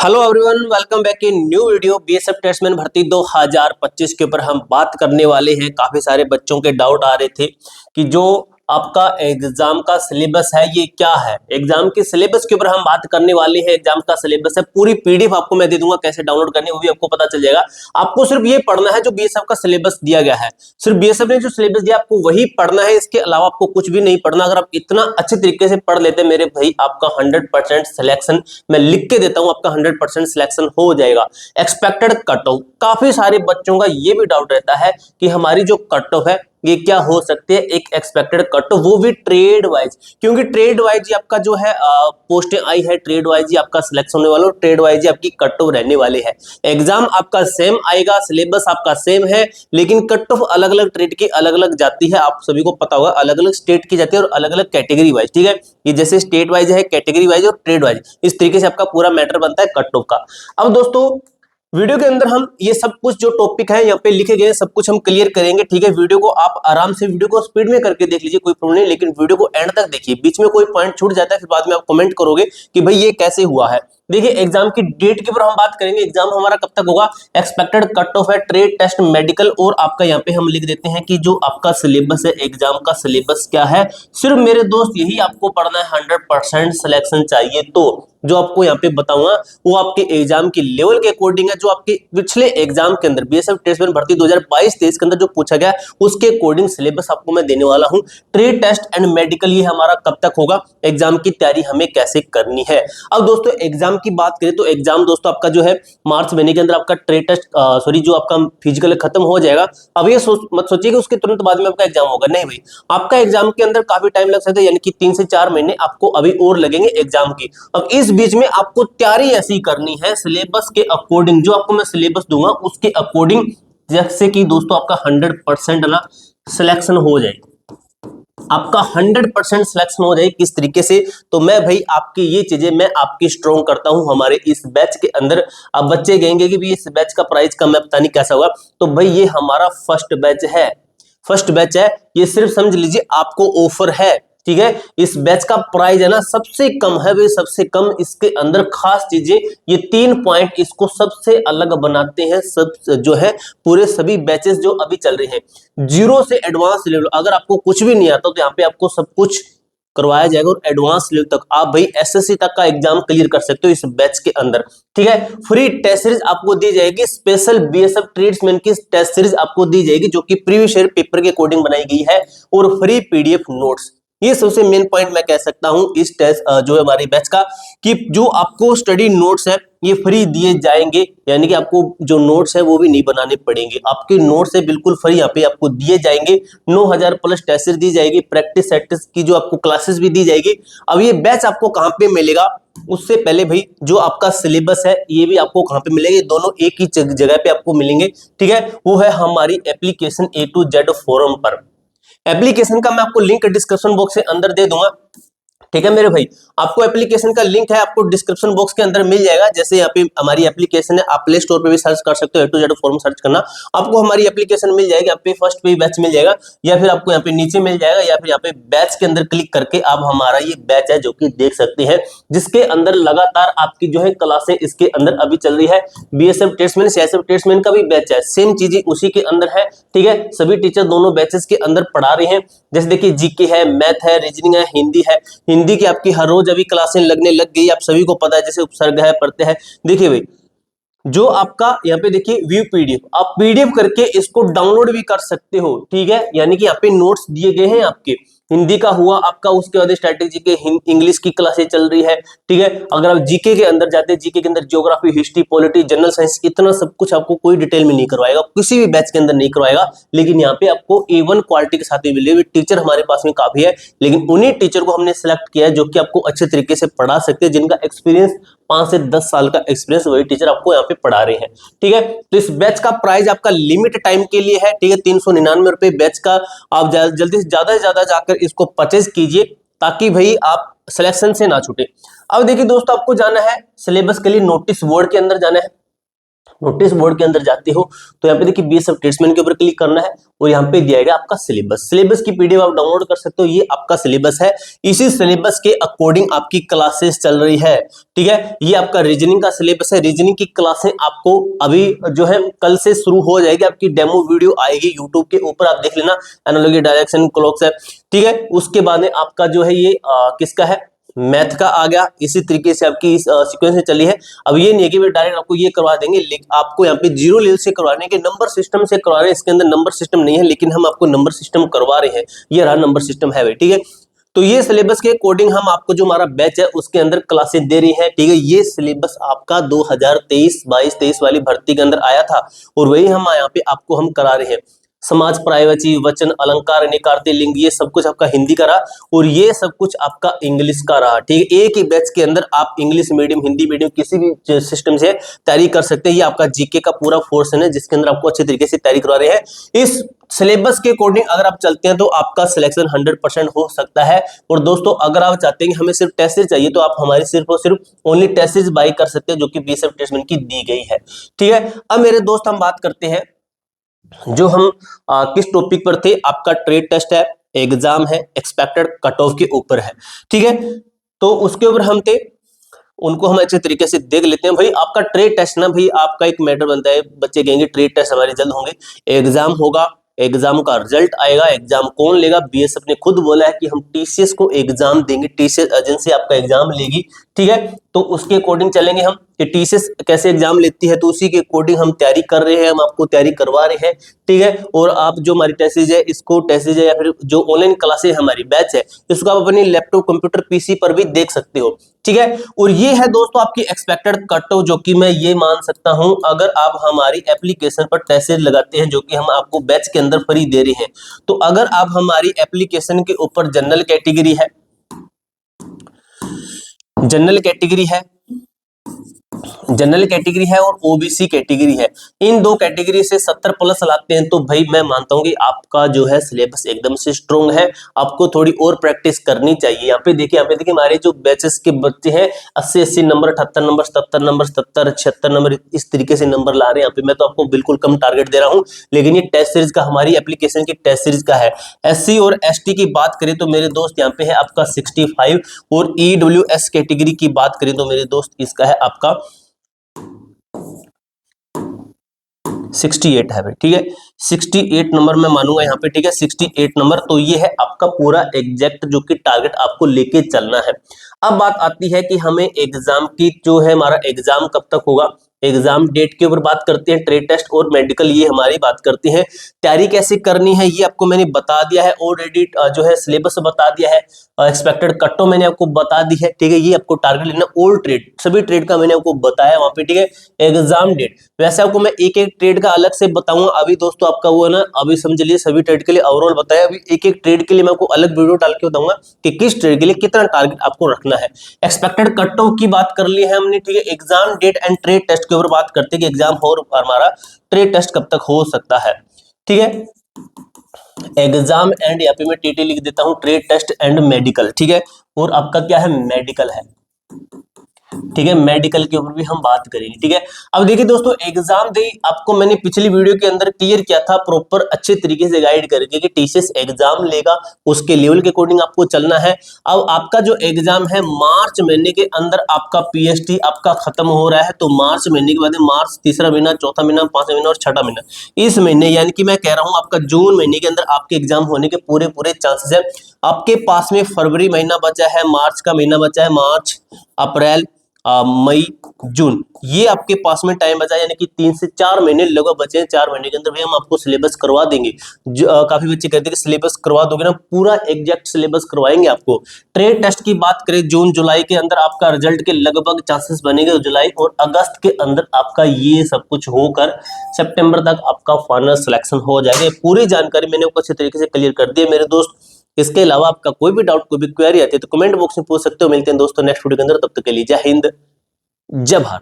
Hello everyone, welcome back in new video. BSF tradesman भर्ती 2025 के ऊपर हम बात करने वाले हैं। काफी सारे बच्चों के डाउट आ रहे थे कि जो आपका एग्जाम का सिलेबस है ये क्या है। एग्जाम के सिलेबस के ऊपर हम बात करने वाले हैं। एग्जाम का सिलेबस है, पूरी पीडीएफ आपको मैं दे दूंगा, कैसे डाउनलोड करनी है वो भी आपको पता चल जाएगा। आपको सिर्फ ये पढ़ना है जो बीएसएफ का सिलेबस दिया गया है, सिर्फ बीएसएफ ने जो सिलेबस दिया आपको वही पढ़ना है। इसके अलावा आपको कुछ भी नहीं पढ़ना। अगर आप इतना अच्छे तरीके से पढ़ लेते मेरे भाई, आपका 100% सिलेक्शन मैं लिख के देता हूं, आपका 100% सिलेक्शन हो जाएगा। एक्सपेक्टेड कट ऑफ, काफी सारे बच्चों का ये भी डाउट रहता है कि हमारी जो कट ऑफ है ये क्या हो सकती है, एक एक्सपेक्टेड कट ऑफ, वो भी ट्रेड वाइज, क्योंकि ट्रेड वाइज ही आपका जो है पोस्टें आई है, ट्रेड वाइज ही आपका सिलेक्शन होने वाला, ट्रेड वाइज ही आपकी कट ऑफ रहने वाले है। एग्जाम आपका सेम आएगा, सिलेबस आपका सेम है, लेकिन कट ऑफ अलग अलग ट्रेड की अलग अलग जाती है। आप सभी को पता होगा, अलग अलग स्टेट की जाती है और अलग अलग कैटेगरी वाइज। ठीक है, ये जैसे स्टेट वाइज है, कैटेगरी वाइज और ट्रेड वाइज, इस तरीके से आपका पूरा मैटर बनता है कट ऑफ का। अब दोस्तों वीडियो के अंदर हम ये सब कुछ जो टॉपिक है यहाँ पे लिखे गए सब कुछ हम क्लियर करेंगे। ठीक है, वीडियो को आप आराम से वीडियो को स्पीड में करके देख लीजिए, कोई प्रॉब्लम नहीं, लेकिन वीडियो को एंड तक देखिए। बीच में कोई पॉइंट छूट जाता है फिर बाद में आप कमेंट करोगे कि भाई ये कैसे हुआ है। देखिए, एग्जाम की डेट के ऊपर हम बात करेंगे। एग्जाम हमारा कब तक होगा, एक्सपेक्टेड कट ऑफ है, ट्रेड टेस्ट मेडिकल, और आपका यहाँ पे हम लिख देते हैं कि जो आपका सिलेबस है, एग्जाम का सिलेबस क्या है। सिर्फ मेरे दोस्त यही आपको पढ़ना है, 100% सिलेक्शन चाहिए तो जो आपको यहाँ पे बताऊंगा वो आपके एग्जाम की लेवल के अकॉर्डिंग है। जो आपके पिछले एग्जाम के अंदर बीएसएफ टेस्टमैन भर्ती 2022-23 के अंदर जो पूछा गया उसके अकॉर्डिंग सिलेबस आपको मैं देने वाला हूं। ट्रेड टेस्ट एंड मेडिकल ये हमारा कब तक होगा, एग्जाम की तैयारी हमें कैसे करनी है। अब दोस्तों एग्जाम की बात करें तो एग्जाम दोस्तों आपका जो है मार्च महीने के अंदर आपका ट्रेड टेस्ट जो आपका फिजिकल खत्म हो जाएगा। अब ये मत सोचिए कि उसके तुरंत बाद में आपका एग्जाम होगा, नहीं भाई, आपका एग्जाम के अंदर काफी टाइम लग सकता है, यानी कि 3 से 4 महीने आपको अभी और लगेंगे एग्जाम की। अब इस बीच में आपको तैयारी ऐसी करनी है सिलेबस के अकॉर्डिंग, जो आपको मैं सिलेबस दूंगा उसके अकॉर्डिंग, जैसे कि दोस्तों आपका 100% ना सिलेक्शन हो जाए, आपका 100% सिलेक्शन हो जाए। किस तरीके से, तो मैं भाई आपकी ये चीजें मैं आपकी स्ट्रॉन्ग करता हूं हमारे इस बैच के अंदर। अब बच्चे कहेंगे कि भी इस बैच का प्राइस कम है, पता नहीं कैसा होगा, तो भाई ये हमारा फर्स्ट बैच है, फर्स्ट बैच है, ये सिर्फ समझ लीजिए आपको ऑफर है। ठीक है, इस बैच का प्राइस है ना सबसे कम है भाई, सबसे कम। इसके अंदर खास चीजें, ये 3 पॉइंट इसको सबसे अलग बनाते हैं, सब जो है पूरे सभी बैचेस जो अभी चल रहे हैं। जीरो से एडवांस लेवल, अगर आपको कुछ भी नहीं आता तो यहाँ पे आपको सब कुछ करवाया जाएगा, और एडवांस लेवल तक आप भाई एसएससी तक का एग्जाम क्लियर कर सकते हो इस बैच के अंदर। ठीक है, फ्री टेस्ट सीरीज आपको दी जाएगी, स्पेशल बीएसएफ ट्रेड्समैन की टेस्ट सीरीज आपको दी जाएगी जो कि प्रीवियस ईयर पेपर के अकॉर्डिंग बनाई गई है, और फ्री पीडीएफ नोट्स। ये सबसे मेन पॉइंट मैं कह सकता हूं इस टेस्ट जो है हमारी बैच का, कि जो आपको स्टडी नोट्स है ये फ्री दिए जाएंगे, यानी कि आपको जो नोट्स है वो भी नहीं बनाने पड़ेंगे, आपके नोट्स है बिल्कुल फ्री यहाँ पे आपको दिए जाएंगे। 9000 प्लस टेस्ट दी जाएगी, प्रैक्टिस सेट की जो आपको क्लासेस भी दी जाएगी। अब ये बैच आपको कहाँ पे मिलेगा, उससे पहले भाई जो आपका सिलेबस है ये भी आपको कहाँ पे मिलेगा, दोनों एक ही जगह पे आपको मिलेंगे। ठीक है, वो है हमारी application A to Z forum पर। एप्लीकेशन का मैं आपको लिंक डिस्क्रिप्शन बॉक्स से अंदर दे दूंगा। ठीक है मेरे भाई, आपको एप्लीकेशन का लिंक है आपको डिस्क्रिप्शन बॉक्स के अंदर मिल जाएगा। जैसे यहाँ पे हमारी एप्लीकेशन है, आप प्ले स्टोर पे भी सर्च कर सकते हो, A to Z form search करना, आपको हमारी एप्लीकेशन मिल जाएगी। यहाँ पे फर्स्ट पे बैच मिल जाएगा, या फिर आपको यहाँ पे नीचे मिल जाएगा, या फिर यहाँ पे बैच के अंदर क्लिक करके आप हमारा ये बैच है जो कि देख सकते हैं, जिसके अंदर लगातार आपकी जो है क्लासें इसके अंदर अभी चल रही है। बीएसएफ टेस्टमैन, सीएसएफ टेस्टमैन का भी बैच है, सेम चीजें उसी के अंदर है। ठीक है, सभी टीचर दोनों बैचेस के अंदर पढ़ा रहे हैं। जैसे देखिए जीके है, मैथ है, रीजनिंग है, हिंदी है। हिंदी की आपकी हर रोज अभी क्लासें लगने लग गई, आप सभी को पता है, जैसे उपसर्ग है, पढ़ते हैं। देखिए भाई, जो आपका यहाँ पे देखिए व्यू पीडीएफ, आप पीडीएफ करके इसको डाउनलोड भी कर सकते हो। ठीक है, यानी कि यहाँ पे नोट्स दिए गए हैं आपके, हिंदी का हुआ आपका, उसके बाद स्ट्रैटेजी के इंग्लिश की क्लासेस चल रही है। ठीक है, अगर आप जीके के अंदर जाते हैं, जीके के अंदर geography, history, polity, general science, इतना सब कुछ आपको कोई डिटेल में नहीं करवाएगा, किसी भी बैच के अंदर नहीं करवाएगा, लेकिन यहाँ पे आपको A1 क्वालिटी के साथ मिलेगी। टीचर हमारे पास में काफी है, लेकिन उन्हीं टीचर को हमने सिलेक्ट किया है जो कि आपको अच्छे तरीके से पढ़ा सकते हैं, जिनका एक्सपीरियंस 5 से 10 साल का एक्सपीरियंस, वही टीचर आपको यहाँ पे पढ़ा रहे हैं। ठीक है, तो इस बैच का प्राइस आपका लिमिट टाइम के लिए है। ठीक है, 399 रुपए बैच का, आप जल्दी से ज्यादा जाकर इसको परचेज कीजिए, ताकि भाई आप सिलेक्शन से ना छूटे। अब देखिए दोस्तों, आपको जाना है सिलेबस के लिए नोटिस बोर्ड के अंदर जाना है। नोटिस बोर्ड के अंदर जाते हो तो यहाँ पे देखिए बीएसएफ ट्रेड्समैन के ऊपर क्लिक करना है और यहाँ पे दिया गया आपका सिलेबस की पीडीएफ आप डाउनलोड कर सकते हो। ये आपका सिलेबस है, इसी सिलेबस के अकॉर्डिंग आपकी क्लासेस चल रही है, ठीक है। ये आपका रीजनिंग का सिलेबस है, रीजनिंग की क्लासें आपको अभी जो है कल से शुरू हो जाएगी, आपकी डेमो वीडियो आएगी यूट्यूब के ऊपर, आप देख लेना, एनालॉजी, डायरेक्शन, क्लॉक्स है, ठीक है। उसके बाद में आपका जो है ये किसका है, मैथ का आ गया। इसी तरीके से आपकी इस सीक्वेंस में चली है। अब ये नहीं है कि वे डायरेक्ट आपको ये करवा देंगे, लेकिन आपको यहाँ पे जीरो लेवल से करवाने के नंबर सिस्टम से करवा रहे हैं। इसके अंदर नंबर सिस्टम नहीं है, लेकिन हम आपको नंबर सिस्टम करवा रहे हैं। ये रहा नंबर सिस्टम है भाई, ठीक है। तो ये सिलेबस के अकॉर्डिंग हम आपको जो हमारा बैच है उसके अंदर क्लासेस दे रही हैं, ठीक है। ये सिलेबस आपका 2023-22-23 वाली भर्ती के अंदर आया था और वही हम यहाँ पे आपको हम करा रहे हैं। समाज, प्रायवाची, वचन, अलंकार, निकार्ते, लिंग, ये सब कुछ आपका हिंदी का रहा और ये सब कुछ आपका इंग्लिश का रहा, ठीक है। एक ही बैच के अंदर आप इंग्लिश मीडियम, हिंदी मीडियम, किसी भी सिस्टम से तैयारी कर सकते हैं। ये आपका जीके का पूरा पोर्शन है जिसके अंदर आपको अच्छे तरीके से तैयारी करवा रहे हैं। इस सिलेबस के अकॉर्डिंग अगर आप चलते हैं तो आपका सिलेक्शन 100% हो सकता है। और दोस्तों अगर आप चाहते हैं कि हमें सिर्फ टेस्ट चाहिए तो आप हमारी सिर्फ और सिर्फ ओनली टेस्ट बाय कर सकते हैं, जो कि बीएसएफ ट्रेड्समैन की दी गई है, ठीक है। अब मेरे दोस्त हम बात करते हैं जो हम किस टॉपिक पर थे। आपका ट्रेड टेस्ट है, एग्जाम है, एक्सपेक्टेड कट ऑफ के ऊपर है, ठीक है। तो उसके ऊपर हम थे, उनको हम अच्छे तरीके से देख लेते हैं। भाई आपका ट्रेड टेस्ट ना, भाई आपका एक मैटर बनता है, बच्चे कहेंगे ट्रेड टेस्ट हमारे जल्द होंगे, एग्जाम होगा, एग्जाम का रिजल्ट आएगा, एग्जाम कौन लेगा, बीएसएफ ने खुद बोला है कि हम टीसीएस को एग्जाम देंगे, टीसीएस एजेंसी आपका एग्जाम लेगी, ठीक है। तो उसके अकॉर्डिंग चलेंगे हम कि टीसीएस कैसे एग्जाम लेती है, तो उसी के अकॉर्डिंग हम तैयारी कर रहे हैं, हम आपको तैयारी करवा रहे हैं, ठीक है। और आप जो हमारी टेस्ट है, इसको टेस्ट है या फिर जो ऑनलाइन क्लासेस हमारी बैच है, इसको आप अपनी लैपटॉप, कंप्यूटर, पीसी पर भी देख सकते हो, ठीक है। और ये है दोस्तों आपकी एक्सपेक्टेड कट ऑफ, जो कि मैं ये मान सकता हूं अगर आप हमारी एप्लीकेशन पर टेस्ट लगाते हैं, जो कि हम आपको बैच के अंदर फ्री दे रहे हैं। तो अगर आप हमारी एप्लीकेशन के ऊपर जनरल कैटेगरी है, जनरल कैटेगरी है, जनरल कैटेगरी है और ओबीसी कैटेगरी है, इन दो कैटेगरी से 70 प्लस लाते हैं तो भाई मैं मानता हूं कि आपका जो है सिलेबस एकदम से स्ट्रॉन्ग है। आपको थोड़ी और प्रैक्टिस करनी चाहिए। यहाँ पे देखिए हमारे जो बैचेस के बच्चे हैं 80-80 नंबर, 78 नंबर, 77 नंबर, 77, 76 नंबर, इस तरीके से नंबर ला रहे हैं। यहाँ पे मैं तो आपको बिल्कुल कम टारगेट दे रहा हूँ, लेकिन ये टेस्ट सीरीज का, हमारी एप्लीकेशन की टेस्ट सीरीज का है। एससी और एसटी की बात करें तो मेरे दोस्त यहाँ पे है आपका 65 और ईडब्ल्यूएस कैटेगरी की बात करें तो मेरे दोस्त इसका है आपका 68 है भाई, ठीक है। 68 नंबर मैं मानूंगा यहाँ पे, ठीक है, 68 नंबर। तो ये है आपका पूरा एग्जैक्ट जो कि टारगेट आपको लेके चलना है। अब बात आती है कि हमें एग्जाम की जो है, हमारा एग्जाम कब तक होगा, एग्जाम डेट के ऊपर बात करते हैं, ट्रेड टेस्ट और मेडिकल ये हमारी बात करते हैं। तैयारी कैसे करनी है ये आपको मैंने बता दिया है, ऑलरेडी जो है सिलेबस बता दिया है, एक्सपेक्टेड कट ऑफ मैंने आपको बता दी है, ठीक है। ये आपको टारगेट लेना, ऑल ट्रेड, सभी ट्रेड का मैंने आपको बताया वहां पे, ठीक है। एग्जाम डेट वैसे आपको मैं एक एक ट्रेड का अलग से बताऊंगा। अभी दोस्तों आपका वो है ना, अभी समझ लीजिए सभी ट्रेड के लिए ओवरऑल बताया, अभी एक एक ट्रेड के लिए मैं आपको अलग वीडियो डाल के बताऊंगा कि किस ट्रेड के लिए कितना टारगेट आपको रखना है। एक्सपेक्टेड कट ऑफ की बात कर ली है हमने, ठीक है। Exam date and trade test के ऊपर बात करते हैं कि एग्जाम हो और हमारा ट्रेड टेस्ट कब तक हो सकता है, ठीक है। एग्जाम एंड यहाँ पे मैं टीटी लिख देता हूं, ट्रेड टेस्ट एंड मेडिकल, ठीक है। और आपका क्या है, मेडिकल है, ठीक है। मेडिकल के ऊपर भी हम बात करेंगे, ठीक है। अब देखिए दोस्तों, एग्जाम दे आपको मैंने पिछली वीडियो के अंदर क्लियर किया था, प्रॉपर अच्छे तरीके से गाइड करके कि टीसीएस एग्जाम लेगा, उसके लेवल के अकॉर्डिंग आपको चलना है। अब आपका जो एग्जाम है मार्च महीने के अंदर आपका पीएसटी आपका खत्म हो रहा है। तो मार्च महीने के बाद मार्च, तीसरा महीना, चौथा महीना, पांचवा महीना और छठा महीना, इस महीने यानी कि मैं कह रहा हूं आपका जून महीने के अंदर आपके एग्जाम होने के पूरे पूरे चांसेस है। आपके पास में फरवरी महीना बचा है, मार्च का महीना बचा है, मार्च, अप्रैल, मई, जून, ये आपके पास में टाइम बचा है, यानी कि 3 से 4 महीने लगभग बचे हैं। 4 महीने के अंदर भी हम आपको सिलेबस करवा देंगे। काफी बच्चे कहते हैं कि सिलेबस करवा दोगे ना, पूरा एग्जैक्ट सिलेबस करवाएंगे आपको। ट्रेड टेस्ट की बात करें, जून जुलाई के अंदर आपका रिजल्ट के लगभग चांसेस बनेंगे, जुलाई और अगस्त के अंदर आपका ये सब कुछ होकर सितंबर तक आपका फाइनल सिलेक्शन हो जाएगा। पूरी जानकारी मैंने आपको अच्छे तरीके से क्लियर कर दी है मेरे दोस्त। इसके अलावा आपका कोई भी डाउट, कोई भी क्वेरी आती है तो कमेंट बॉक्स में पूछ सकते हो। मिलते हैं दोस्तों नेक्स्ट वीडियो के अंदर, तब तक के लिए जय हिंद, जय भारत।